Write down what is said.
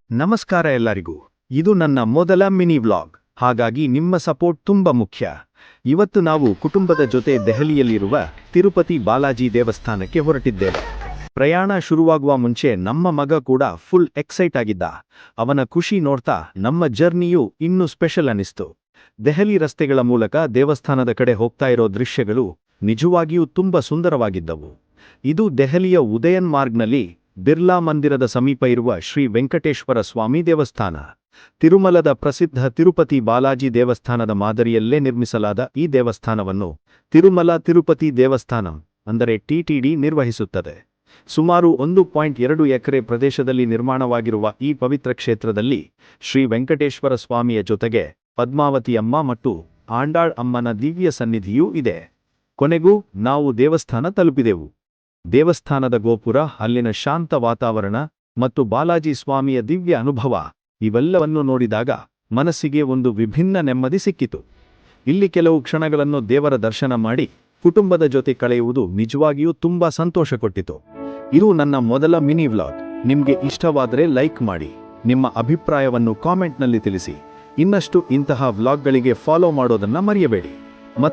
ನಮಸ್ಕಾರ ಎಲ್ಲರಿಗೂ. ಇದು ನನ್ನ ಮೊದಲ ಮಿನಿ ವ್ಲಾಗ್, ಹಾಗಾಗಿ ನಿಮ್ಮ ಸಪೋರ್ಟ್ ತುಂಬಾ ಮುಖ್ಯ. ಇವತ್ತು ನಾವು ಕುಟುಂಬದ ಜೊತೆ ದೆಹಲಿಯಲ್ಲಿರುವ ತಿರುಪತಿ ಬಾಲಾಜಿ ದೇವಸ್ಥಾನಕ್ಕೆ ಹೊರಟಿದ್ದೇವೆ. ಪ್ರಯಾಣ ಶುರುವಾಗುವ ಮುಂಚೆ ನಮ್ಮ ಮಗ ಕೂಡ ಫುಲ್ ಎಕ್ಸೈಟ್ ಆಗಿದ್ದ. ಅವನ ಖುಷಿ ನೋಡ್ತಾ ನಮ್ಮ ಜರ್ನಿಯು ಇನ್ನೂ ಸ್ಪೆಷಲ್ ಅನಿಸ್ತು. ದೆಹಲಿ ರಸ್ತೆಗಳ ಮೂಲಕ ದೇವಸ್ಥಾನದ ಕಡೆ ಹೋಗ್ತಾ ಇರೋ ದೃಶ್ಯಗಳು ನಿಜವಾಗಿಯೂ ತುಂಬಾ ಸುಂದರವಾಗಿದ್ದವು. ಇದು ದೆಹಲಿಯ ಉದಯನ್ ಮಾರ್ಗ್ನಲ್ಲಿ ಬಿರ್ಲಾ ಮಂದಿರದ ಸಮೀಪ ಇರುವ ಶ್ರೀ ವೆಂಕಟೇಶ್ವರ ಸ್ವಾಮಿ ದೇವಸ್ಥಾನ. ತಿರುಮಲದ ಪ್ರಸಿದ್ಧ ತಿರುಪತಿ ಬಾಲಾಜಿ ದೇವಸ್ಥಾನದ ಮಾದರಿಯಲ್ಲೇ ನಿರ್ಮಿಸಲಾದ ಈ ದೇವಸ್ಥಾನವನ್ನು ತಿರುಮಲ ತಿರುಪತಿ ದೇವಸ್ಥಾನಂ ಅಂದರೆ ಟಿಟಿಡಿ ನಿರ್ವಹಿಸುತ್ತದೆ. ಸುಮಾರು 1.2 ಎಕರೆ ಪ್ರದೇಶದಲ್ಲಿ ನಿರ್ಮಾಣವಾಗಿರುವ ಈ ಪವಿತ್ರ ಕ್ಷೇತ್ರದಲ್ಲಿ ಶ್ರೀ ವೆಂಕಟೇಶ್ವರ ಸ್ವಾಮಿಯ ಜೊತೆಗೆ ಪದ್ಮಾವತಿ ಅಮ್ಮ ಮತ್ತು ಆಂಡಾಳ್ ಅಮ್ಮನ ದಿವ್ಯ ಸನ್ನಿಧಿಯೂ ಇದೆ. ಕೊನೆಗೂ ನಾವು ದೇವಸ್ಥಾನ ತಲುಪಿದೆವು. ದೇವಸ್ಥಾನದ ಗೋಪುರ, ಅಲ್ಲಿನ ಶಾಂತ ವಾತಾವರಣ ಮತ್ತು ಬಾಲಾಜಿ ಸ್ವಾಮಿಯ ದಿವ್ಯ ಅನುಭವ ಇವೆಲ್ಲವನ್ನು ನೋಡಿದಾಗ ಮನಸ್ಸಿಗೆ ಒಂದು ವಿಭಿನ್ನ ನೆಮ್ಮದಿ ಸಿಕ್ಕಿತು. ಇಲ್ಲಿ ಕೆಲವು ಕ್ಷಣಗಳನ್ನು ದೇವರ ದರ್ಶನ ಮಾಡಿ ಕುಟುಂಬದ ಜೊತೆ ಕಳೆಯುವುದು ನಿಜವಾಗಿಯೂ ತುಂಬಾ ಸಂತೋಷ ಕೊಟ್ಟಿತು. ಇದು ನನ್ನ ಮೊದಲ ಮಿನಿ ವ್ಲಾಗ್. ನಿಮಗೆ ಇಷ್ಟವಾದರೆ ಲೈಕ್ ಮಾಡಿ, ನಿಮ್ಮ ಅಭಿಪ್ರಾಯವನ್ನು ಕಾಮೆಂಟ್ನಲ್ಲಿ ತಿಳಿಸಿ. ಇನ್ನಷ್ಟು ಇಂತಹ ವ್ಲಾಗ್ಗಳಿಗೆ ಫಾಲೋ ಮಾಡೋದನ್ನ ಮರೆಯಬೇಡಿ.